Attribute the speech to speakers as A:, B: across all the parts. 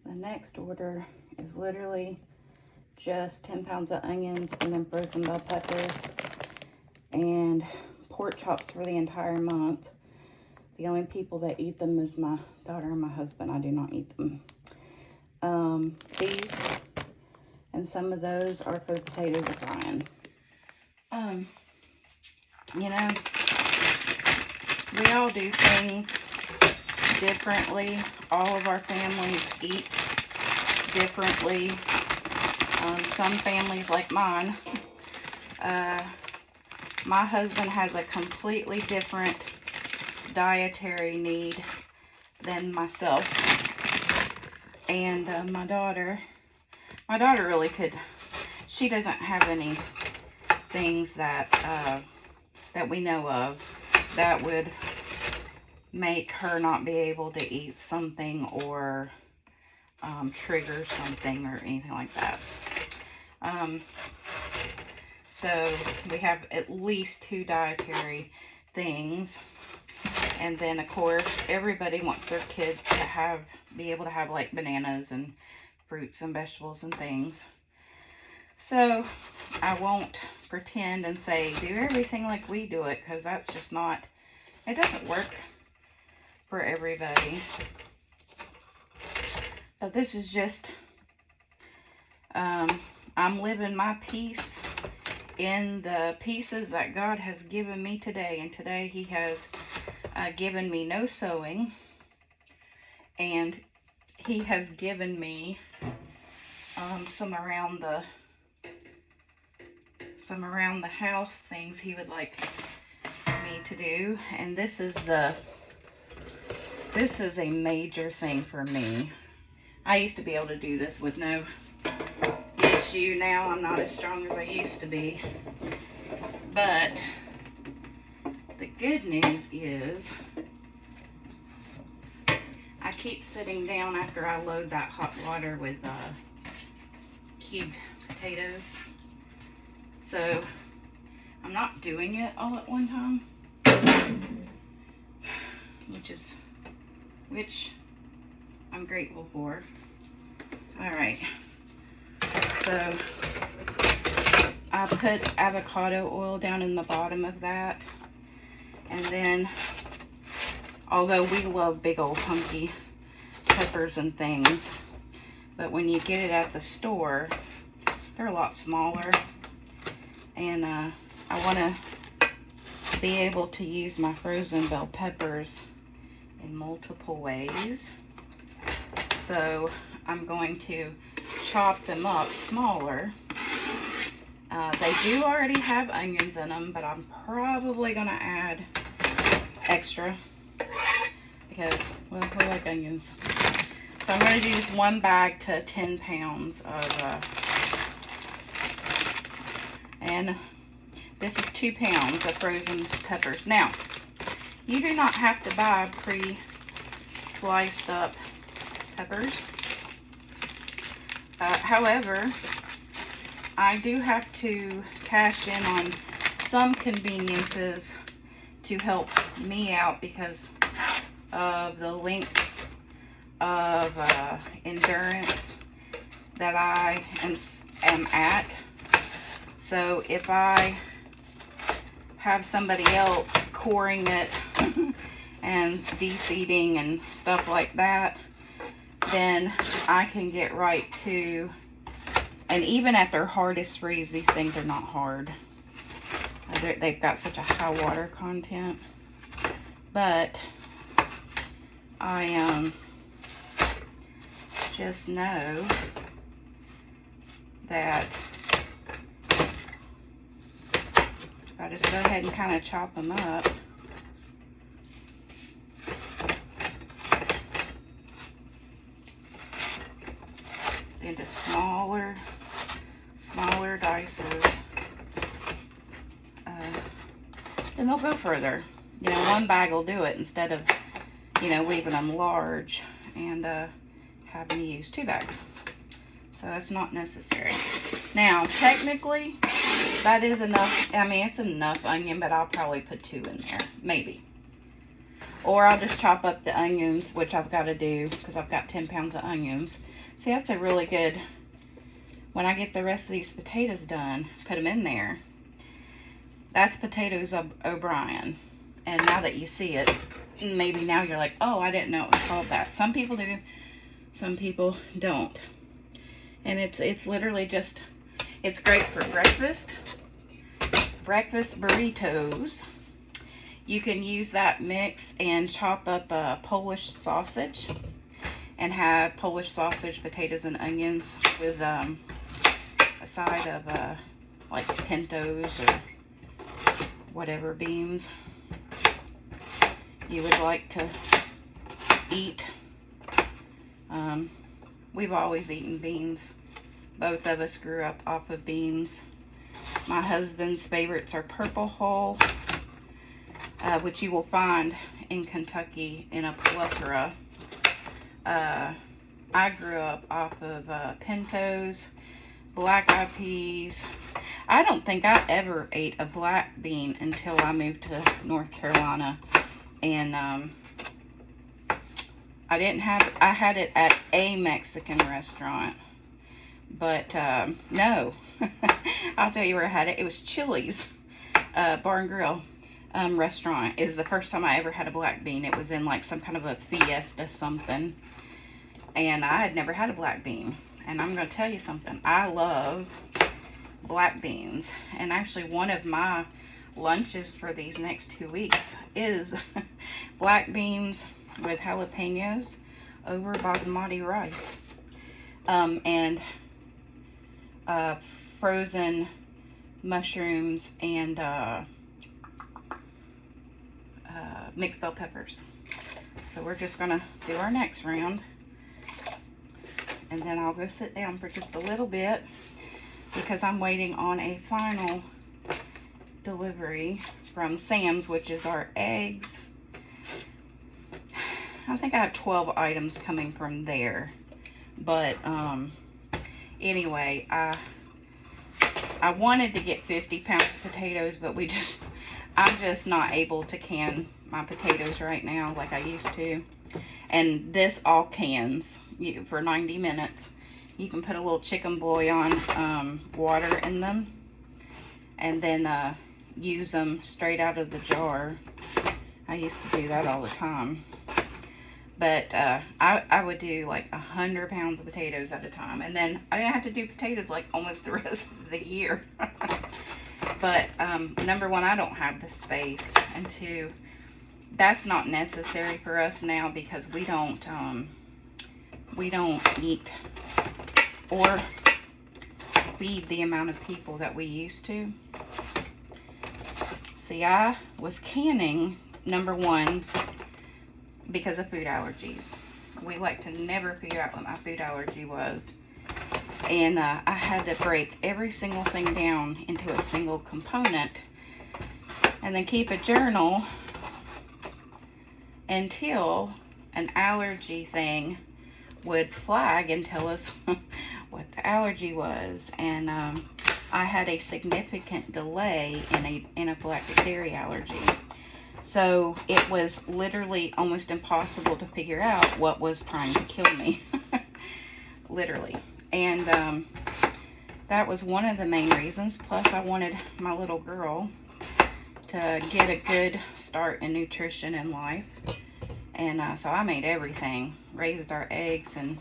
A: The next order is literally just 10 pounds of onions and then frozen bell peppers and pork chops for the entire month. The only people that eat them is my daughter and my husband. I do not eat them. These and some of those are for the potatoes of frying. You know, we all do things differently. All of our families eat differently. Some families, like mine, my husband has a completely different dietary need than myself. And my daughter really could, she doesn't have any things that that we know of that would make her not be able to eat something or trigger something or anything like that. So we have at least 2 dietary things. And then of course everybody wants their kid to be able to have like bananas and fruits and vegetables and things. So I won't pretend and say do everything like we do it, because that's just not, it doesn't work for everybody. But this is just, I'm living my piece in the pieces that God has given me today. And today He has given me no sewing, and He has given me some around the house things He would like me to do. And this is a major thing for me. I used to be able to do this with no issue. Now I'm not as strong as I used to be. But the good news is I keep sitting down after I load that hot water with cubed potatoes. So I'm not doing it all at one time, which I'm grateful for. All right, so I put avocado oil down in the bottom of that, and then, although we love big old hunky peppers and things, but when you get it at the store, they're a lot smaller, and I want to be able to use my frozen bell peppers in multiple ways. So I'm going to chop them up smaller. They do already have onions in them, but I'm probably going to add extra because, well, we like onions. So I'm going to do just 1 bag to 10 pounds of, and this is 2 pounds of frozen peppers. Now, you do not have to buy pre-sliced up peppers. However, I do have to cash in on some conveniences to help me out because of the length of endurance that I am at. So if I have somebody else coring it and de-seeding and stuff like that, then I can get right to, and even at their hardest freeze, these things are not hard. They've got such a high water content. But I just know that if I just go ahead and kind of chop them up, into smaller dices, then they'll go further. You know, 1 bag will do it instead of, you know, leaving them large and having to use 2 bags. So that's not necessary. Now, technically, that is enough. I mean, it's enough onion, but I'll probably put 2 in there, maybe. Or I'll just chop up the onions, which I've got to do because I've got 10 pounds of onions. See, that's a really good, when I get the rest of these potatoes done, put them in there. That's potatoes O'Brien. And now that you see it, maybe now you're like, oh, I didn't know it was called that. Some people do, some people don't. And it's literally just, it's great for breakfast burritos. You can use that mix and chop up a Polish sausage and have Polish sausage, potatoes, and onions with a side of like pintos or whatever beans you would like to eat. We've always eaten beans. Both of us grew up off of beans. My husband's favorites are Purple Hull, which you will find in Kentucky in a plethora. I grew up off of pintos, black eyed peas. I don't think I ever ate a black bean until I moved to North Carolina. And I had it at a Mexican restaurant. But no, I'll tell you where I had it. It was Chili's Bar and Grill restaurant. Is the first time I ever had a black bean. It was in like some kind of a fiesta something. And I had never had a black bean. And I'm going to tell you something. I love black beans. And actually one of my lunches for these next 2 weeks is black beans with jalapenos over basmati rice. And frozen mushrooms and mixed bell peppers. So we're just gonna do our next round, and then I'll go sit down for just a little bit because I'm waiting on a final delivery from Sam's, which is our eggs. I think I have 12 items coming from there, but anyway, I wanted to get 50 pounds of potatoes, but I'm just not able to can my potatoes right now like I used to. And this all cans for 90 minutes. You can put a little chicken bouillon water in them, and then use them straight out of the jar. I used to do that all the time. But I would do like 100 pounds of potatoes at a time. And then I didn't have to do potatoes like almost the rest of the year. But number one, I don't have the space. And two, that's not necessary for us now because we don't eat or feed the amount of people that we used to. See, I was canning, number one, because of food allergies. We like to never figure out what my food allergy was. And I had to break every single thing down into a single component and then keep a journal until an allergy thing would flag and tell us what the allergy was. And I had a significant delay in anaphylactic dairy allergy. So it was literally almost impossible to figure out what was trying to kill me. Literally. And that was one of the main reasons. Plus I wanted my little girl to get a good start in nutrition in life. And so I made everything. Raised our eggs and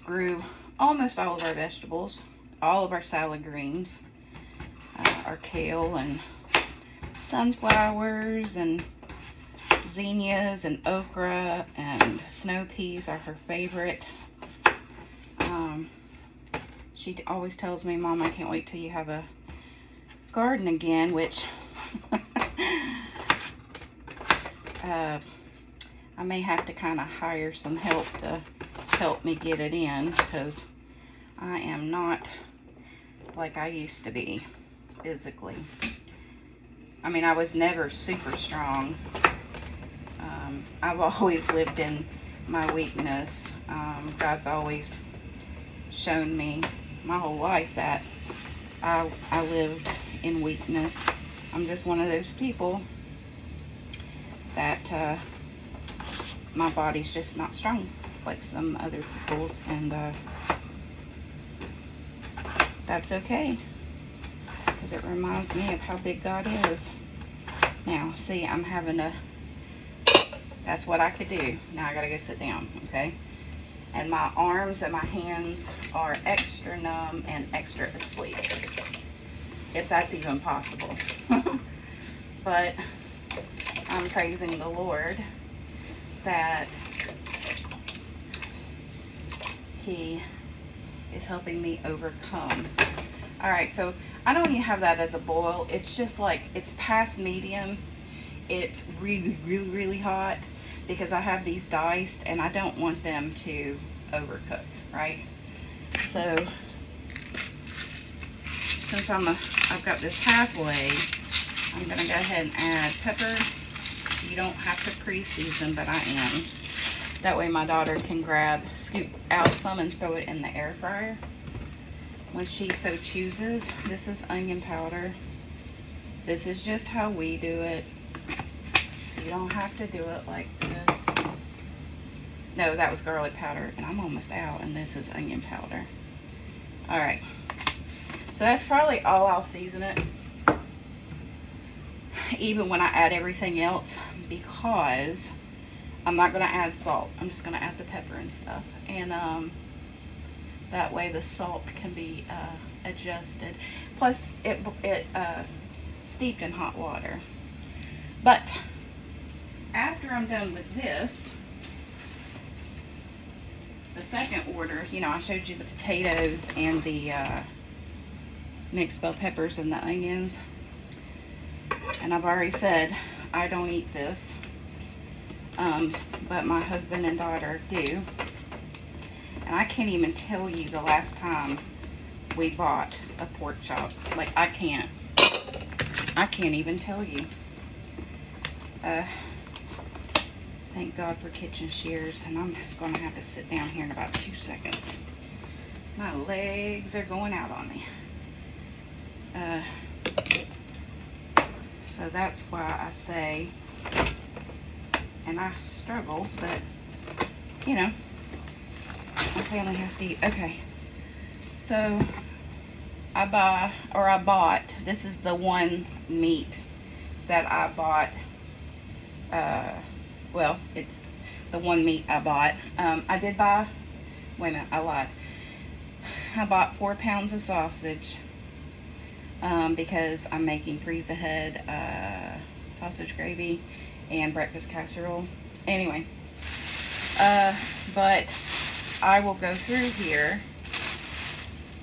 A: grew almost all of our vegetables. All of our salad greens. Our kale and sunflowers and zinnias and okra and snow peas are her favorite. She always tells me, Mom, I can't wait till you have a garden again, which I may have to kind of hire some help to help me get it in because I am not like I used to be physically. I mean, I was never super strong. I've always lived in my weakness. God's always shown me my whole life that I lived in weakness. I'm just one of those people that my body's just not strong like some other people's, and that's okay, because it reminds me of how big God is. Now, see, I'm having a, that's what I could do. Now I gotta go sit down, okay? And my arms and my hands are extra numb and extra asleep, if that's even possible. But I'm praising the Lord that He is helping me overcome. All right, so I don't even have that as a boil. It's just like, it's past medium. It's really, really, really hot because I have these diced and I don't want them to overcook, right? So since I've got this halfway, I'm gonna go ahead and add pepper. You don't have to pre-season, but I am. That way my daughter can scoop out some and throw it in the air fryer when she so chooses. This is onion powder. This is just how we do it. You don't have to do it like this. No, that was garlic powder, and I'm almost out, and this is onion powder. All right, so that's probably all I'll season it, even when I add everything else, because I'm not going to add salt. I'm just going to add the pepper and stuff, and that way the salt can be adjusted. Plus, it steeped in hot water. But after I'm done with this, the second order, you know, I showed you the potatoes and the mixed bell peppers and the onions. And I've already said I don't eat this, but my husband and daughter do. And I can't even tell you the last time we bought a pork chop. Like, I can't even tell you. Thank God for kitchen shears, and I'm gonna have to sit down here in about 2 seconds. My legs are going out on me. So that's why I say, and I struggle, but you know, my family has to eat. Okay, so I bought, this is the one meat that I bought. Well, it's the one meat I bought. I did buy, wait a minute, I lied. I bought 4 pounds of sausage because I'm making freeze ahead sausage gravy and breakfast casserole. Anyway, but I will go through here.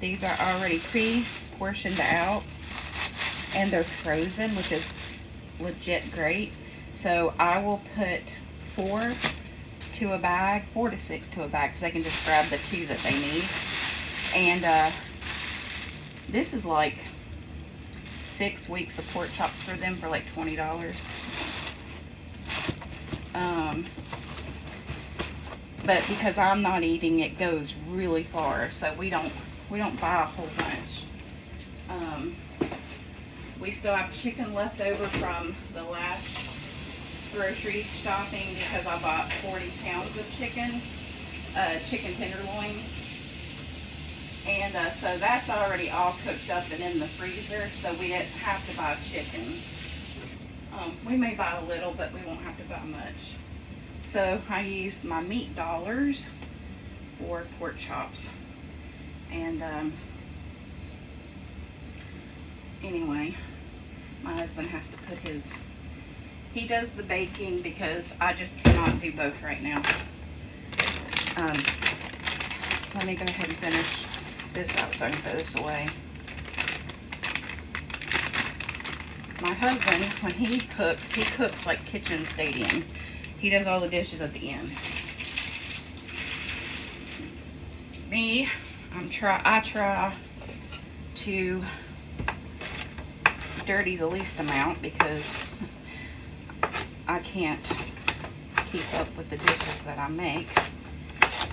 A: These are already pre-portioned out and they're frozen, which is legit great. So I will put 4 to a bag, 4 to 6 to a bag, because I can just grab the 2 that they need. And this is like 6 weeks of pork chops for them for like $20. But because I'm not eating, it goes really far. So we don't buy a whole bunch. We still have chicken left over from the last grocery shopping because I bought 40 pounds of chicken tenderloins. And so that's already all cooked up and in the freezer, so we didn't have to buy chicken. We may buy a little, but we won't have to buy much. So I used my meat dollars for pork chops. And anyway, my husband has to put his, he does the baking because I just cannot do both right now. Let me go ahead and finish this out so I can throw this away. My husband, when he cooks like kitchen stadium. He does all the dishes at the end. Me, I try to dirty the least amount because I can't keep up with the dishes that I make.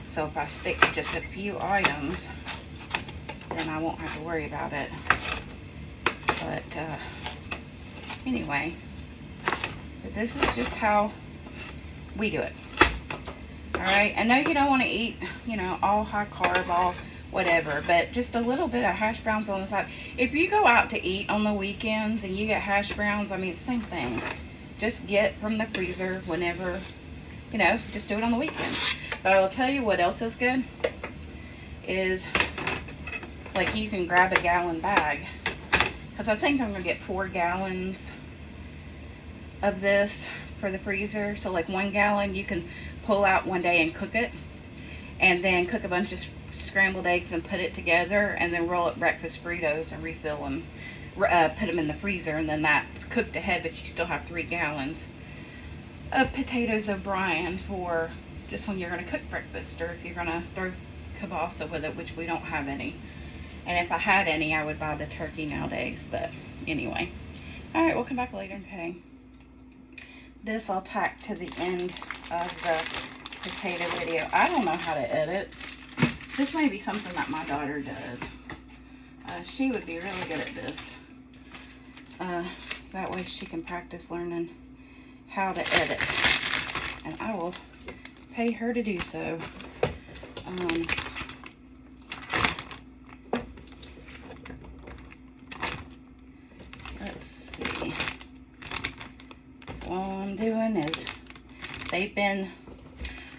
A: So if I stick to just a few items, then I won't have to worry about it. But anyway, but this is just how we do it. All right, I know you don't want to eat, you know, all high carb, all whatever, but just a little bit of hash browns on the side. If you go out to eat on the weekends and you get hash browns, I mean, it's the same thing. Just get from the freezer whenever, you know, just do it on the weekends. But I will tell you what else is good is, like, you can grab a gallon bag, because I think I'm gonna get 4 gallons of this for the freezer. So like 1 gallon you can pull out one day and cook it, and then cook a bunch of scrambled eggs and put it together, and then roll up breakfast burritos and refill them, put them in the freezer, and then that's cooked ahead, but you still have 3 gallons of potatoes O'Brien for just when you're going to cook breakfast, or if you're going to throw kielbasa with it, which we don't have any. And if I had any, I would buy the turkey nowadays, but anyway. All right, we'll come back later. Okay, this I'll tack to the end of the potato video. I don't know how to edit. This may be something that my daughter does. She would be really good at this. That way she can practice learning how to edit, and I will pay her to do so. Let's see. So all I'm doing is, they've been,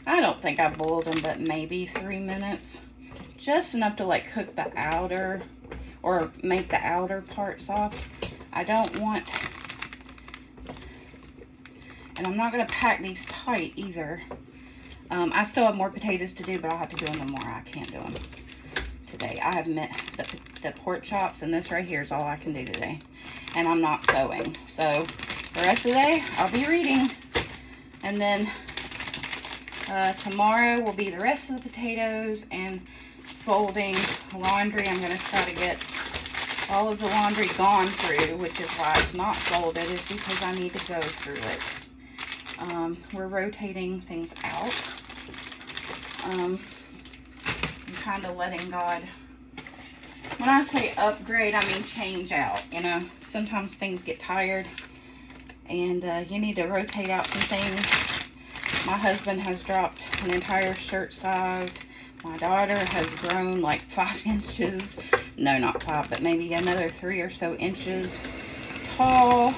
A: I don't think I boiled them, but maybe 3 minutes. Just enough to like cook the outer, or make the outer part soft. I don't want, and I'm not going to pack these tight either. I still have more potatoes to do, but I'll have to do them tomorrow. I can't do them today. I have the pork chops, and this right here is all I can do today. And I'm not sewing. So the rest of the day, I'll be reading. And then tomorrow will be the rest of the potatoes and folding laundry. I'm going to try to get all of the laundry gone through, which is why it's not folded, is because I need to go through it. We're rotating things out. I'm kind of letting God, when I say upgrade, I mean change out, you know. Sometimes things get tired, and you need to rotate out some things. My husband has dropped an entire shirt size. My daughter has grown like 5 inches. No, not 5, but maybe another 3 or so inches tall.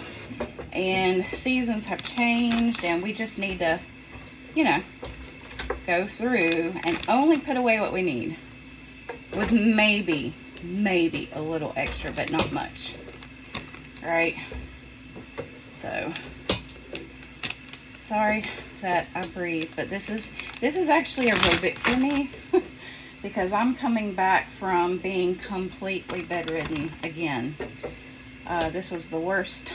A: And seasons have changed, and we just need to, you know, go through and only put away what we need, with maybe a little extra, but not much. All right. So sorry that I breathe, but this is actually aerobic for me because I'm coming back from being completely bedridden again. This was the worst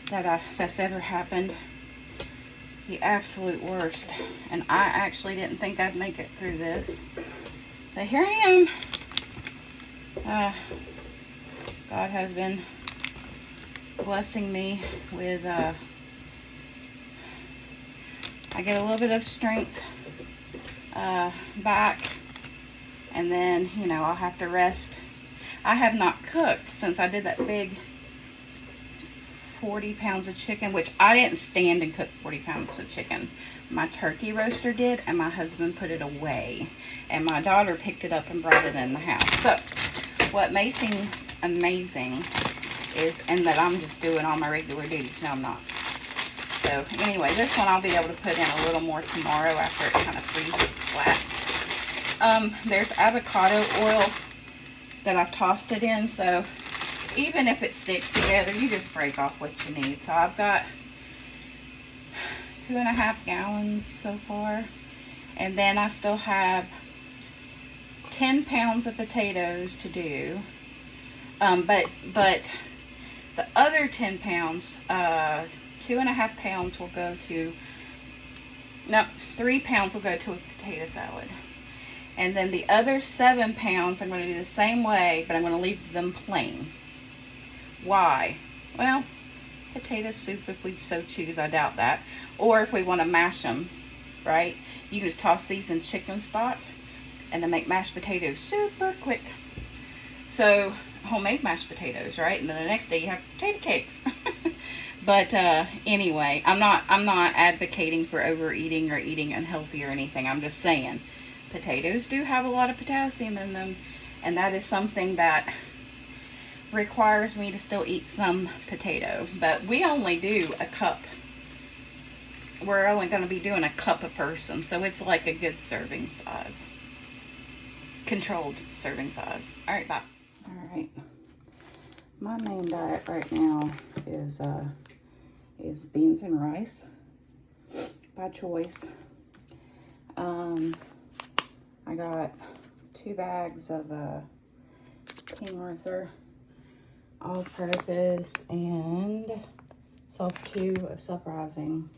A: that's ever happened. The absolute worst. And I actually didn't think I'd make it through this. But here I am. God has been blessing me with, I get a little bit of strength back. And then, you know, I'll have to rest. I have not cooked since I did that big 40 pounds of chicken, which I didn't stand and cook 40 pounds of chicken. My turkey roaster did, and my husband put it away. And my daughter picked it up and brought it in the house. So, what may seem amazing is, and that I'm just doing all my regular duties. No, I'm not. So, anyway, this one I'll be able to put in a little more tomorrow after it kind of freezes flat. There's avocado oil that I've tossed it in, so even if it sticks together, you just break off what you need. So I've got 2.5 gallons so far. And then I still have 10 pounds of potatoes to do. But the other 10 pounds, 2.5 pounds will go to, no, 3 pounds will go to a potato salad. And then the other 7 pounds, I'm going to do the same way, but I'm going to leave them plain. Why? Well, potato soup if we so choose. I doubt that. Or if we want to mash them, right? You can just toss these in chicken stock and then make mashed potatoes super quick. So, homemade mashed potatoes, right? And then the next day you have potato cakes. But anyway, I'm not advocating for overeating or eating unhealthy or anything. I'm just saying potatoes do have a lot of potassium in them, and that is something that requires me to still eat some potato. But we only do a cup. We're only going to be doing a cup a person, so it's like a good serving size. Controlled serving size. All right, bye. All right. My main diet right now is beans and rice by choice. I got 2 bags of King Arthur all-purpose and self-chew of self-rising.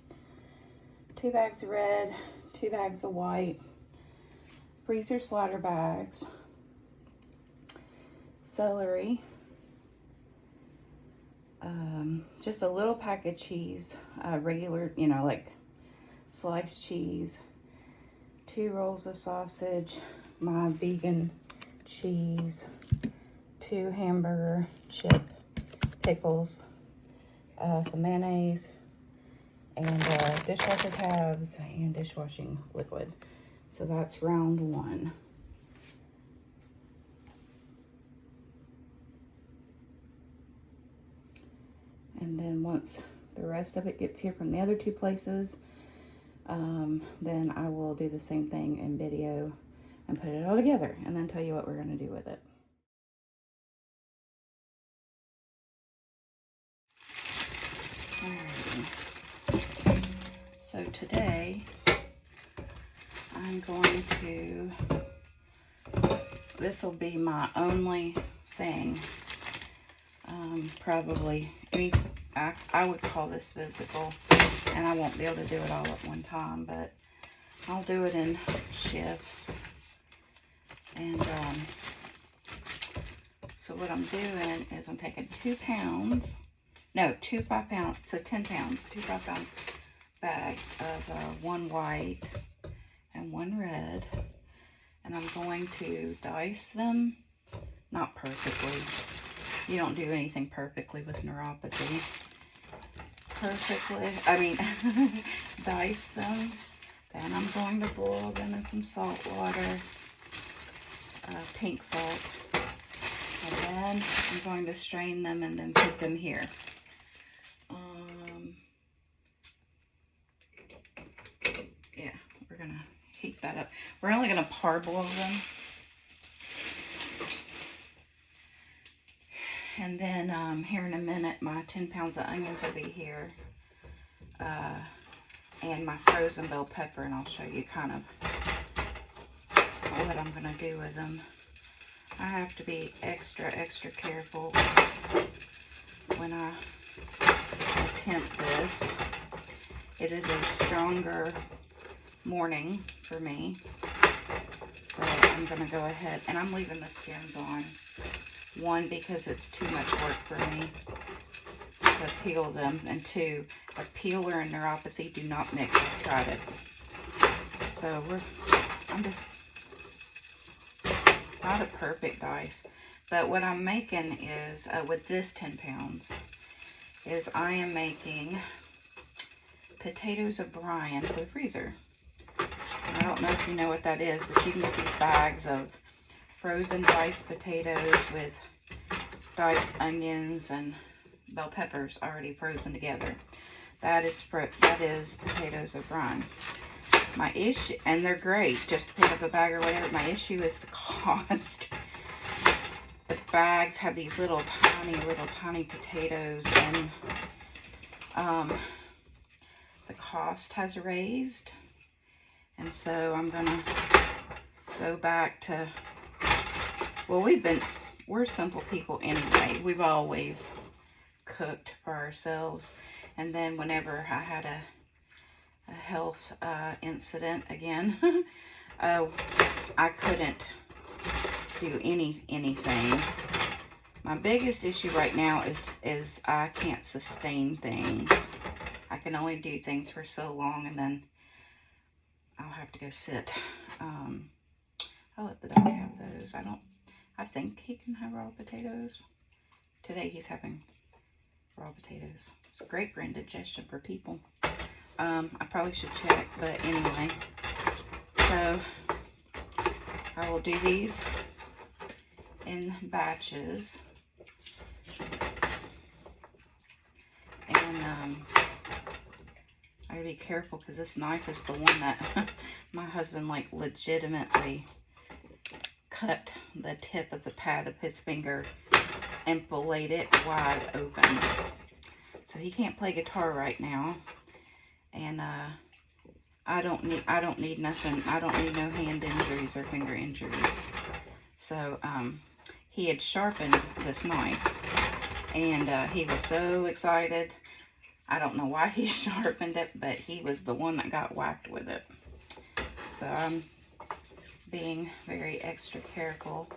A: 2 bags of red, 2 bags of white, freezer slider bags, celery, just a little pack of cheese, regular, like sliced cheese, 2 rolls of sausage, my vegan cheese, 2 hamburger chip pickles, some mayonnaise, and dishwasher tabs and dishwashing liquid. So that's round 1. And then once the rest of it gets here from the other 2 places, then I will do the same thing in video and put it all together and then tell you what we're going to do with it. Alrighty. So today I'm going to, this will be my only thing, probably, I would call this physical, and I won't be able to do it all at one time, but I'll do it in shifts. And so what I'm doing is I'm taking 2 pounds, no, 2 5-pound, so 10 pounds, 2 5-pound bags of 1 white and 1 red, and I'm going to dice them, not perfectly. You don't do anything perfectly with neuropathy. Dice them. Then I'm going to boil them in some salt water, pink salt. And then I'm going to strain them and then put them here. Yeah, we're going to heat that up. We're only going to parboil them. And then here in a minute, my 10 pounds of onions will be here. And my frozen bell pepper, and I'll show you kind of what I'm going to do with them. I have to be extra careful when I attempt this. It is a stronger morning for me, so I'm going to go ahead, and I'm leaving the skins on. 1, because it's too much work for me to peel them, and 2, a peeler and neuropathy do not mix. I've tried it. So I'm just not a perfect dice, but what I'm making is, with this 10 pounds, is I am making potatoes of brine for the freezer. I don't know if you know what that is, but you can get these bags of frozen diced potatoes with diced onions and bell peppers already frozen together. That is potatoes of brine. My issue, and they're great, just pick up a bag or whatever. My issue is the cost. The bags have these little tiny potatoes, and the cost has raised. And so I'm gonna go back to, well, we're simple people anyway. We've always cooked for ourselves. And then whenever I had a health incident again, I couldn't do anything. My biggest issue right now is I can't sustain things. I can only do things for so long, and then I'll have to go sit. I'll let the dog have those. I think he can have raw potatoes. Today he's having raw potatoes. It's a great for indigestion for people. I probably should check, but anyway. So I will do these in batches. And I gotta be careful because this knife is the one that my husband like legitimately cut the tip of the pad of his finger and filleted it wide open. So he can't play guitar right now, and I don't need nothing. I don't need no hand injuries or finger injuries. So he had sharpened this knife, and he was so excited. I don't know why he sharpened it, but he was the one that got whacked with it. So I'm being very extra careful.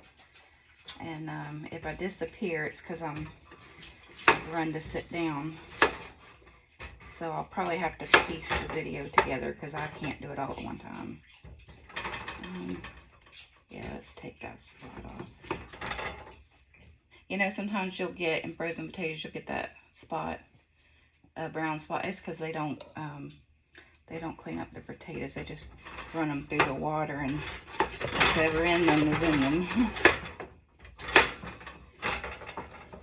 A: And if I disappear, it's because I'm run to sit down. So I'll probably have to piece the video together because I can't do it all at one time. Yeah, let's take that spot off. You know, sometimes you'll get, in frozen potatoes, you'll get that spot, a brown spot. It's because they don't clean up the potatoes. They just run them through the water, and whatever in them is in them.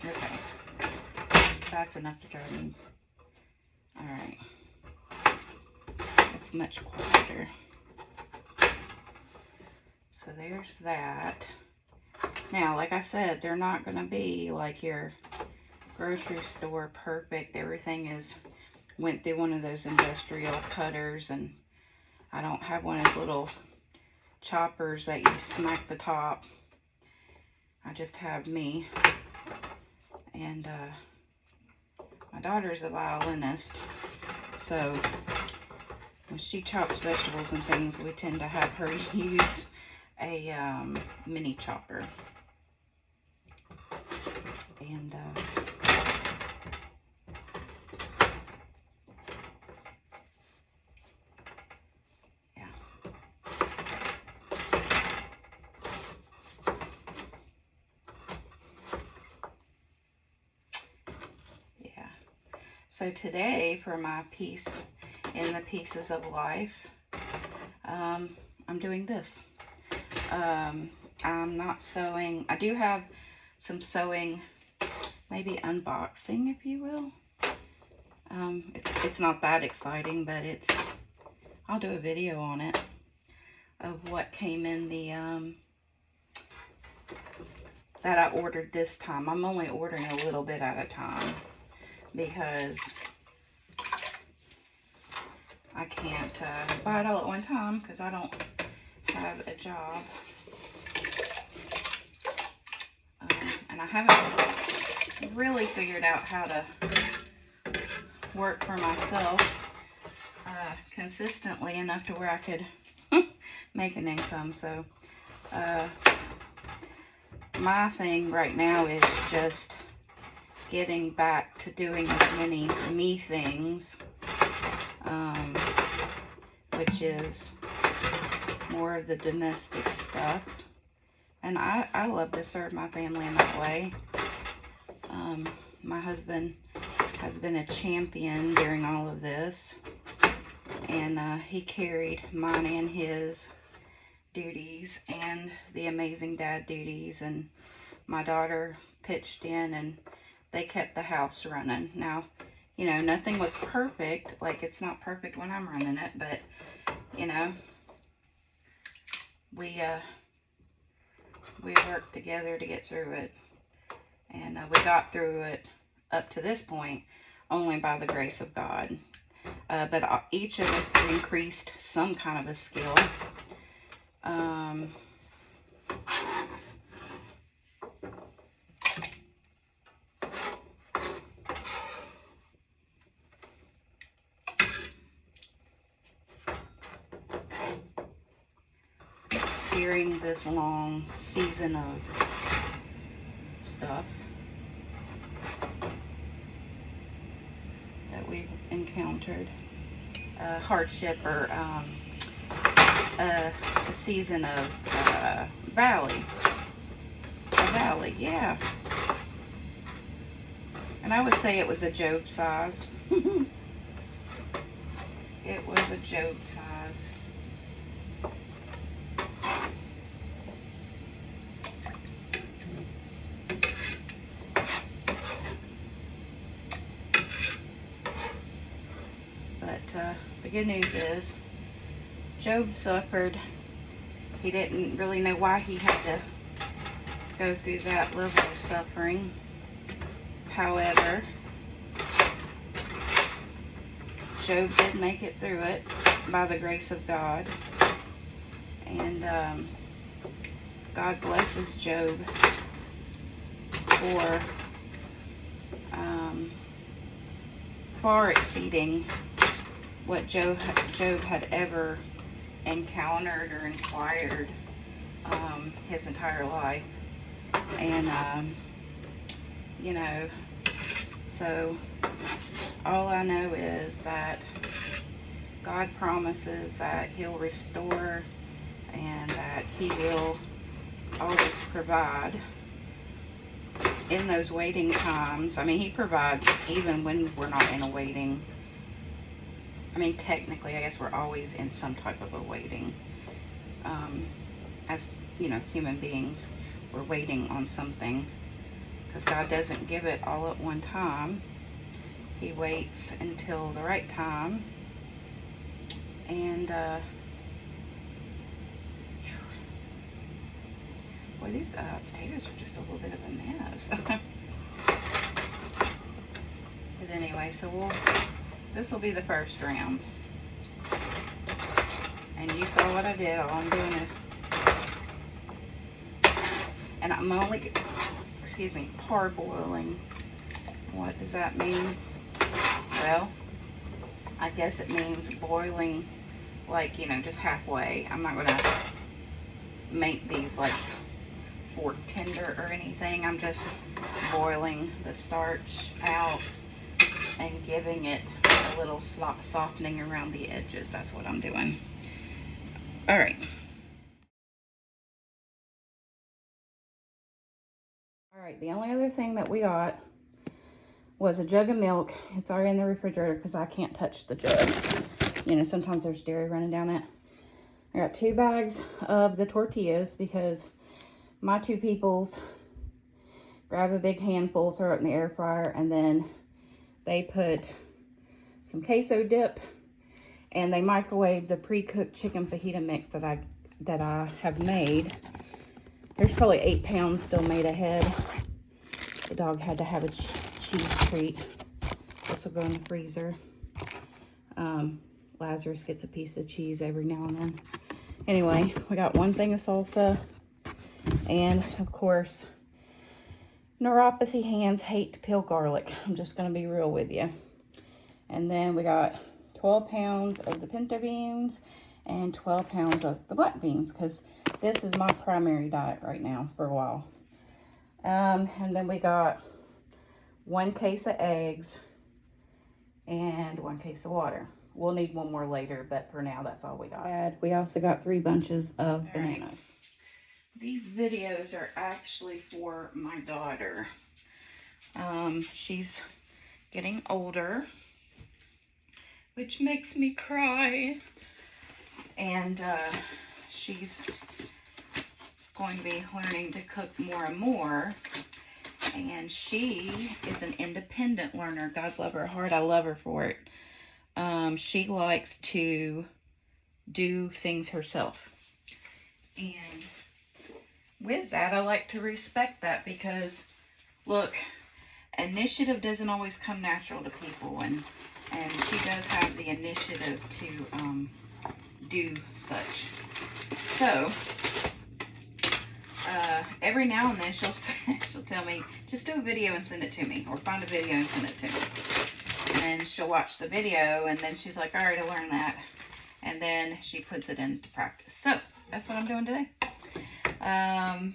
A: Okay, that's enough to drive me. All right, it's much quieter. So there's that. Now, like I said, they're not going to be like your grocery store perfect. Everything went through one of those industrial cutters, and I don't have one of those little choppers that you smack the top. I just have me. And my daughter's a violinist, so when she chops vegetables and things, we tend to have her use a mini chopper. And yeah. Yeah. So today, for my piece in the Pieces of Life, I'm doing this. I'm not sewing. I do have some sewing, maybe unboxing, if you will. It's not that exciting, but I'll do a video on it of what came in the, that I ordered this time. I'm only ordering a little bit at a time because I can't buy it all at one time because I don't have a job. And I haven't really figured out how to work for myself consistently enough to where I could make an income. So my thing right now is just getting back to doing as many me things, which is more of the domestic stuff. And I love to serve my family in that way. My husband has been a champion during all of this. And he carried mine and his duties and the amazing dad duties. And my daughter pitched in and they kept the house running. Now, you know, nothing was perfect. Like, it's not perfect when I'm running it. But, you know, we worked together to get through it, and we got through it up to this point only by the grace of God. But each of us increased some kind of a skill. During this long season of stuff that we've encountered, hardship, or a season of valley, yeah. And I would say it was a Job size. It was a Job size. But the good news is Job suffered. He didn't really know why he had to go through that level of suffering. However, Job did make it through it by the grace of God. And God blesses Job for far exceeding what Job had ever encountered or inquired his entire life. And you know, so all I know is that God promises that he'll restore and that he will always provide in those waiting times. I mean, he provides even when we're not in a waiting. I mean, technically, I guess we're always in some type of a waiting. As, you know, human beings, we're waiting on something because God doesn't give it all at one time. He waits until the right time. And, boy, these potatoes are just a little bit of a mess. But anyway, so this will be the first round. And you saw what I did. All I'm doing is, and I'm only, parboiling. What does that mean? Well, I guess it means boiling, like, you know, just halfway. I'm not going to make these like fork tender or anything. I'm just boiling the starch out and giving it a little softening around the edges. That's what I'm doing. All right. All right, the only other thing that we got was a jug of milk. It's already in the refrigerator because I can't touch the jug. You know, sometimes there's dairy running down it. I got 2 bags of the tortillas because my 2 peoples grab a big handful, throw it in the air fryer, and then they put some queso dip and they microwave the pre-cooked chicken fajita mix that I have made. There's probably 8 pounds still made ahead. The dog had to have a cheese treat. This will go in the freezer. Lazarus gets a piece of cheese every now and then. Anyway, we got 1 thing of salsa. And, of course, neuropathy hands hate to peel garlic. I'm just going to be real with you. And then we got 12 pounds of the pinto beans and 12 pounds of the black beans because this is my primary diet right now for a while. And then we got 1 case of eggs and 1 case of water. We'll need 1 more later, but for now, that's all we got. And we also got 3 bunches of bananas. Right. These videos are actually for my daughter. She's getting older, which makes me cry. And she's going to be learning to cook more and more. And she is an independent learner. God love her heart. I love her for it. She likes to do things herself. And with that, I like to respect that because, look, initiative doesn't always come natural to people. And she does have the initiative to do such. So, every now and then she'll tell me, just do a video and send it to me, or find a video and send it to me. And she'll watch the video, and then she's like, all right, I learned that. And then she puts it into practice. So, that's what I'm doing today. I'm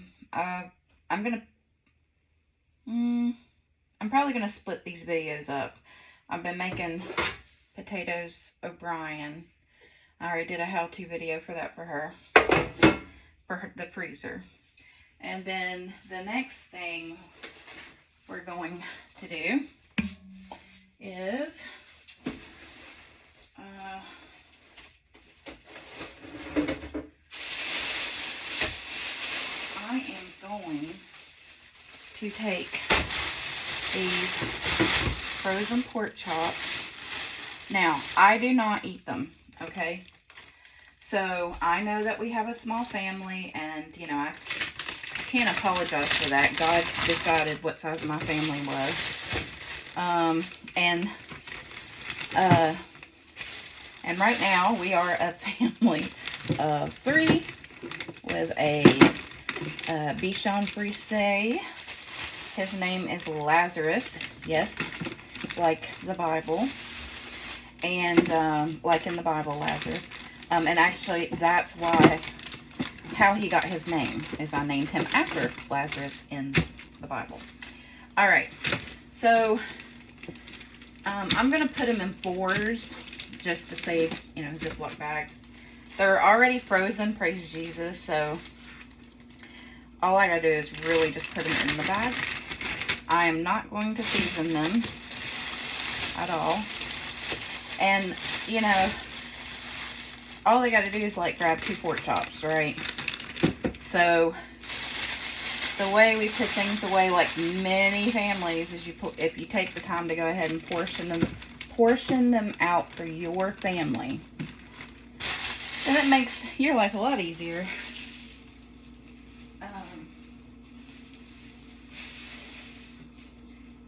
A: probably going to split these videos up. I've been making potatoes O'Brien. I already did a how-to video for that for the freezer. And then the next thing we're going to do is I am going to take these frozen pork chops. Now, I do not eat them, okay? So, I know that we have a small family, and, you know, I can't apologize for that. God decided what size my family was. And right now, we are a family of 3 with a Bichon Frise. His name is Lazarus. Yes, like the Bible. And like in the Bible, Lazarus. And actually, that's how he got his name, is I named him after Lazarus in the Bible. Alright, so I'm going to put them in 4s just to save, you know, Ziploc bags. They're already frozen, praise Jesus, so all I gotta do is really just put them in the bag. I am not going to season them at all. And, you know, all I gotta do is like grab 2 pork chops, right? So the way we put things away, like many families, is if you take the time to go ahead and portion them out for your family, then it makes your life a lot easier.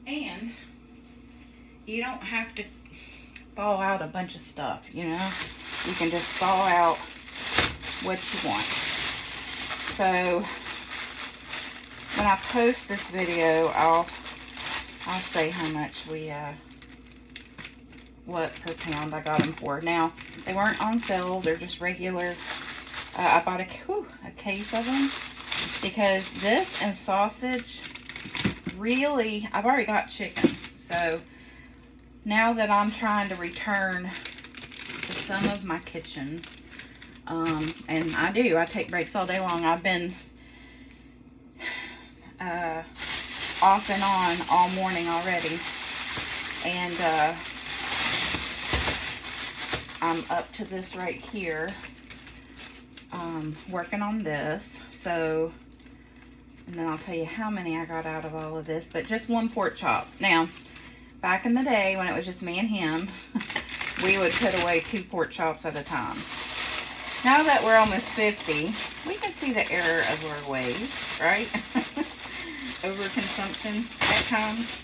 A: And you don't have to thaw out a bunch of stuff, you know? You can just thaw out what you want. So when I post this video, I'll say how much what per pound I got them for. Now, they weren't on sale. They're just regular. I bought a case of them because this and sausage, really, I've already got chicken. So now that I'm trying to return to some of my kitchen, and I take breaks all day long. I've been off and on all morning already, and I'm up to this right here, working on this. So, and then I'll tell you how many I got out of all of this, but just 1 pork chop. Now, back in the day when it was just me and him, we would put away 2 pork chops at a time. Now that we're almost 50, we can see the error of our ways, right? Overconsumption at times.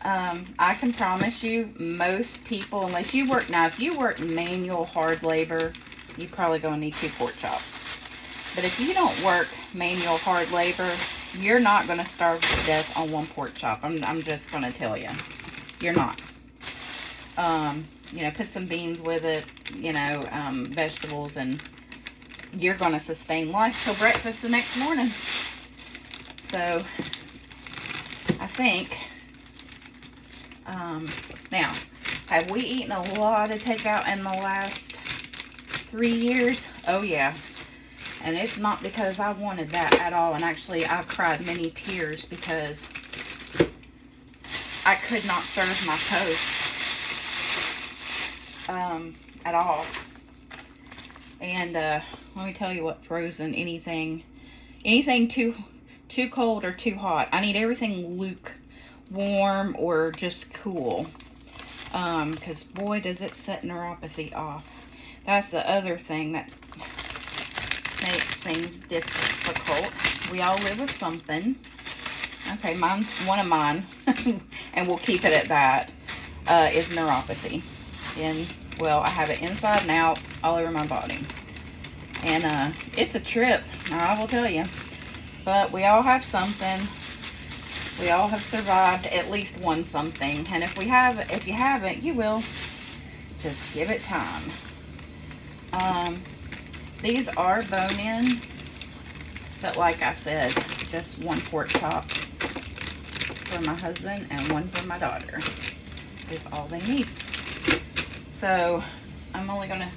A: I can promise you, most people, unless you work, now if you work manual hard labor, you're probably going to need 2 pork chops. But if you don't work manual hard labor, you're not going to starve to death on 1 pork chop. I'm just going to tell you. You're not. You know, put some beans with it, you know, vegetables, and you're going to sustain life till breakfast the next morning. So, I think, now, have we eaten a lot of takeout in the last 3 years? Oh, yeah. And it's not because I wanted that at all. And actually, I've cried many tears because I could not serve my toast at all. And let me tell you what, frozen, anything too cold or too hot. I need everything lukewarm or just cool. Because boy, does it set neuropathy off. That's the other thing that makes things difficult. We all live with something. Okay, one of mine, and we'll keep it at that, is neuropathy. And, well, I have it inside and out, all over my body. And it's a trip, I will tell you. But we all have something. We all have survived at least one something. And if you haven't, you will. Just give it time. These are bone-in, but like I said, just 1 pork chop for my husband and 1 for my daughter is all they need. So I'm only gonna,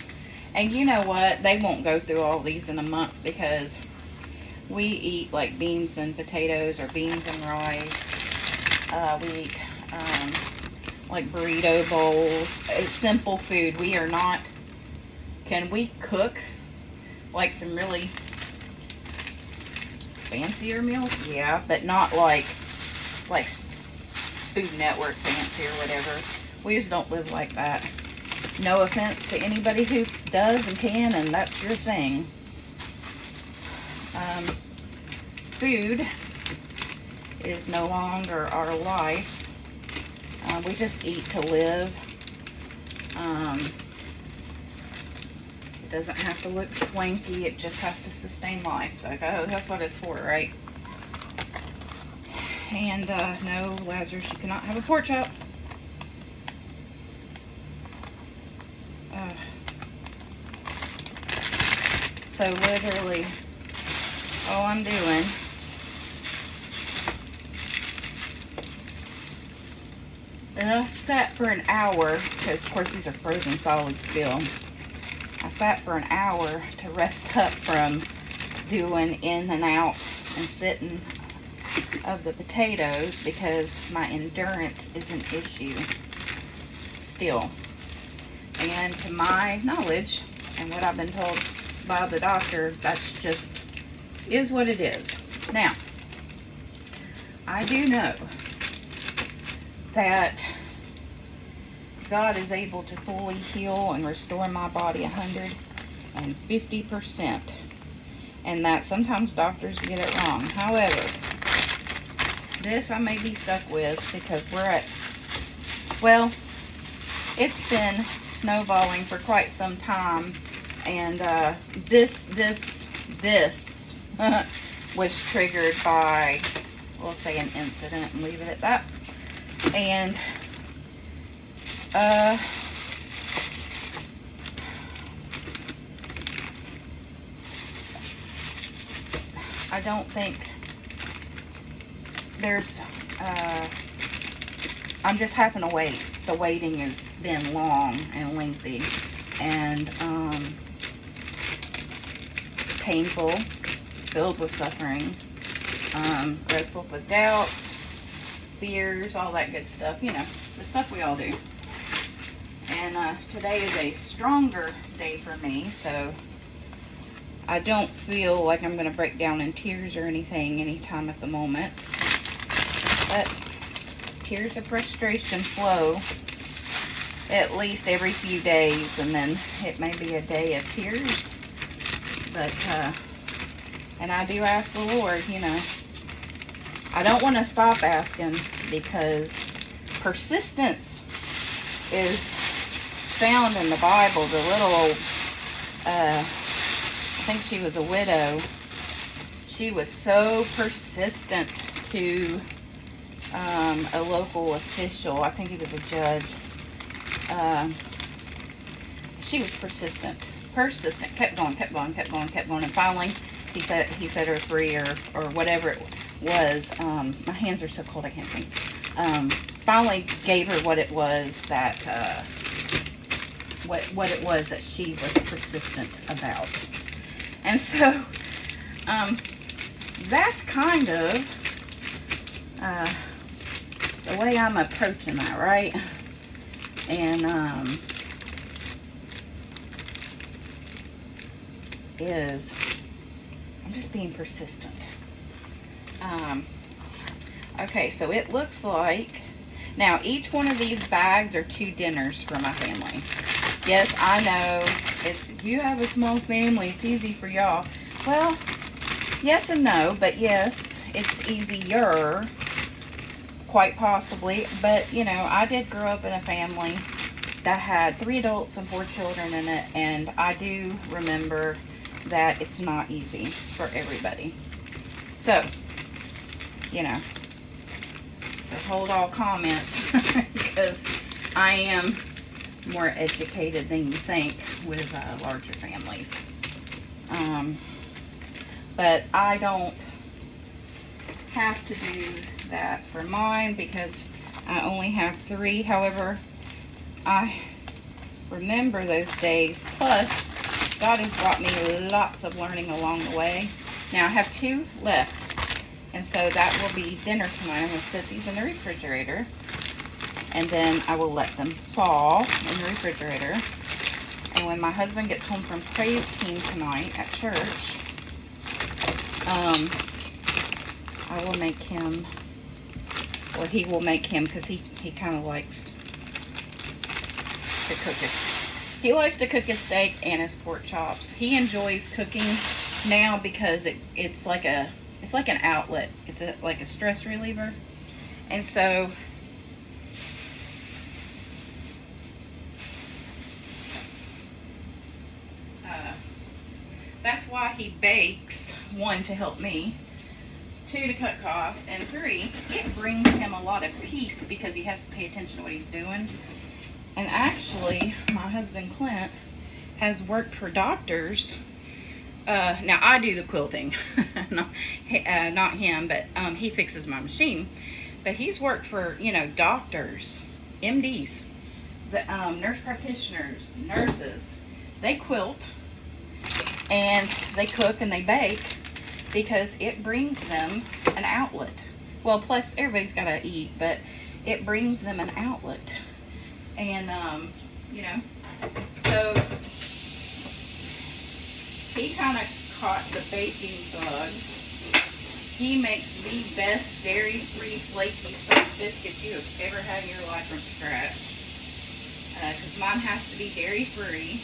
A: and you know what, they won't go through all these in a month because we eat like beans and potatoes or beans and rice. We eat like burrito bowls. It's simple food. We are not, can we cook like some really fancier meals? Yeah, but not like Food Network fancy or whatever. We just don't live like that. No offense to anybody who does and can, and that's your thing. Food is no longer our life. We just eat to live. It doesn't have to look swanky. It just has to sustain life. Like, oh, that's what it's for, right? And no, Lazarus, you cannot have a pork chop. So literally, all I'm doing and I sat for an hour, because of course these are frozen solids still. I sat for an hour to rest up from doing in and out and sitting of the potatoes, because my endurance is an issue still. And to my knowledge, and what I've been told by the doctor, that's just is what it is. Now, I do know that God is able to fully heal and restore my body 150%. And that sometimes doctors get it wrong. However, this I may be stuck with, because we're at, well, it's been snowballing for quite some time. And this was triggered by, we'll say, an incident and leave it at that. And I don't think there's, I'm just having to wait. The waiting has been long and lengthy and painful, filled with suffering, wrestled with doubts, fears, all that good stuff, you know, the stuff we all do. And today is a stronger day for me, so I don't feel like I'm going to break down in tears or anything anytime at the moment. But tears of frustration flow at least every few days, and then it may be a day of tears. But, and I do ask the Lord, you know, I don't want to stop asking, because persistence is found in the Bible. The little old, I think she was a widow. She was so persistent to a local official. I think he was a judge. She was persistent, kept going, and finally he set her free, or whatever it was. My hands are so cold I can't think. Finally gave her what it was that what it was that she was persistent about. And so that's kind of the way I'm approaching that, right? And I'm just being persistent. Okay, so it looks like, now each one of these bags are 2 dinners for my family. Yes, I know, if you have a small family, it's easy for y'all. Well, yes and no, but yes, it's easier, quite possibly. But, you know, I did grow up in a family that had 3 adults and 4 children in it, and I do remember that it's not easy for everybody. So, you know, so hold all comments, because I am more educated than you think with larger families. But I don't have to do that for mine, because I only have 3. However, I remember those days. Plus, God has brought me lots of learning along the way. Now I have 2 left, and so that will be dinner tonight. I'm going to set these in the refrigerator, and then I will let them fall in the refrigerator. And when my husband gets home from praise team tonight at church, I will make him, or he will make him, because he kind of likes to cook it. He likes to cook his steak and his pork chops. He enjoys cooking now because it's like an outlet. It's like a stress reliever. And so that's why he bakes, 1, to help me, 2, to cut costs, and 3, it brings him a lot of peace because he has to pay attention to what he's doing. And actually, my husband Clint has worked for doctors. Now I do the quilting, not him, but he fixes my machine. But he's worked for, doctors, MDs, the nurse practitioners, nurses. They quilt and they cook and they bake because it brings them an outlet. Well, plus everybody's got to eat, but it brings them an outlet. And, so he kind of caught the baking bug. He makes the best dairy-free flaky soft biscuits you have ever had in your life from scratch. Because mine has to be dairy-free.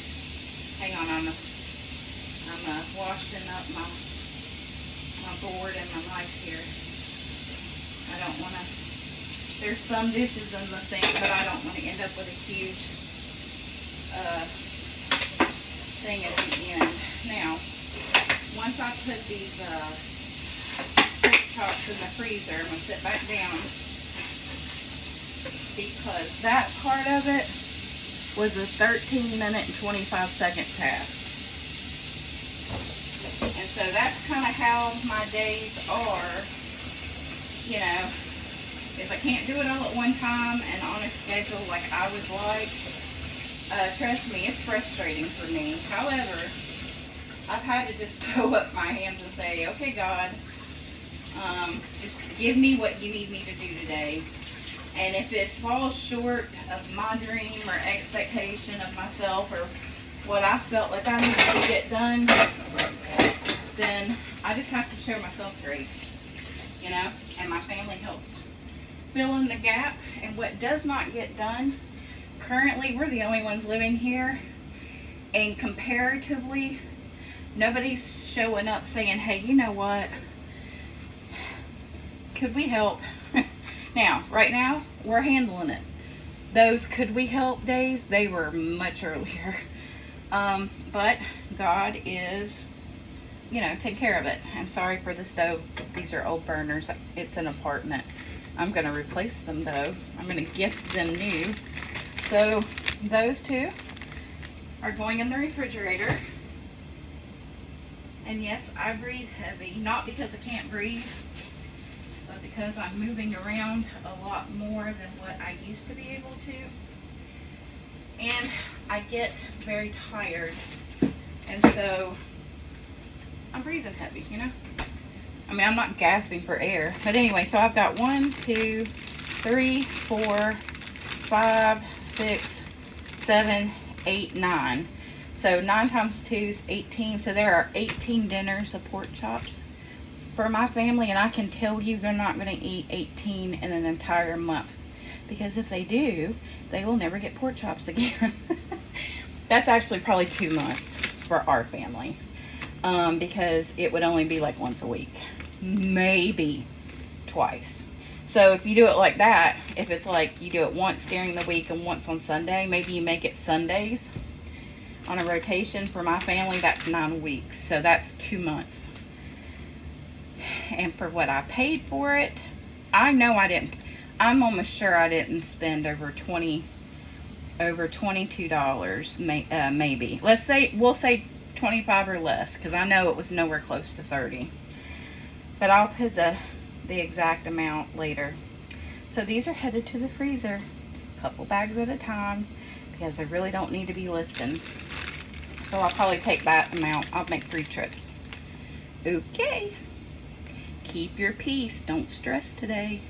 A: Hang on, I'm washing up my board and my knife here. I don't want to, there's some dishes in the sink, but I don't want to end up with a huge thing at the end. Now, once I put these pork chops in the freezer, I'm going to sit back down because that part of it was a 13-minute and 25-second task. And so that's kind of how my days are, is I can't do it all at one time and on a schedule like I would like. Trust me, it's frustrating for me. However, I've had to just throw up my hands and say, okay, God, just give me what you need me to do today. And if it falls short of my dream or expectation of myself or what I felt like I needed to get done, then I just have to show myself grace, and my family helps fill in the gap. And what does not get done, currently we're the only ones living here, and comparatively, nobody's showing up saying, hey, you know what, could we help? Now, right now, we're handling it. Those could we help days, they were much earlier. But God is, take care of it. I'm sorry for the stove. These are old burners. It's an apartment. I'm going to replace them, though. I'm going to gift them new. So those 2 are going in the refrigerator. And yes, I breathe heavy. Not because I can't breathe, but because I'm moving around a lot more than what I used to be able to. And I get very tired. And so I'm breathing heavy, I mean, I'm not gasping for air. But anyway, so I've got 1, 2, 3, 4, 5, 6, 7, 8, 9. So 9 times 2 is 18. So there are 18 dinners of pork chops for my family. And I can tell you they're not going to eat 18 in an entire month. Because if they do, they will never get pork chops again. That's actually probably 2 months for our family. Because it would only be like once a week. Maybe twice. So if you do it like that, if it's like you do it once during the week and once on Sunday, maybe you make it Sundays on a rotation. For my family, that's 9 weeks. So that's 2 months. And for what I paid for it, I know I didn't. I'm almost sure I didn't spend over $22, maybe. We'll say 25 or less, because I know it was nowhere close to 30. But I'll put the exact amount later. So these are headed to the freezer, a couple bags at a time, because I really don't need to be lifting. So I'll probably take that amount. I'll make 3 trips. Okay. Keep your peace. Don't stress today.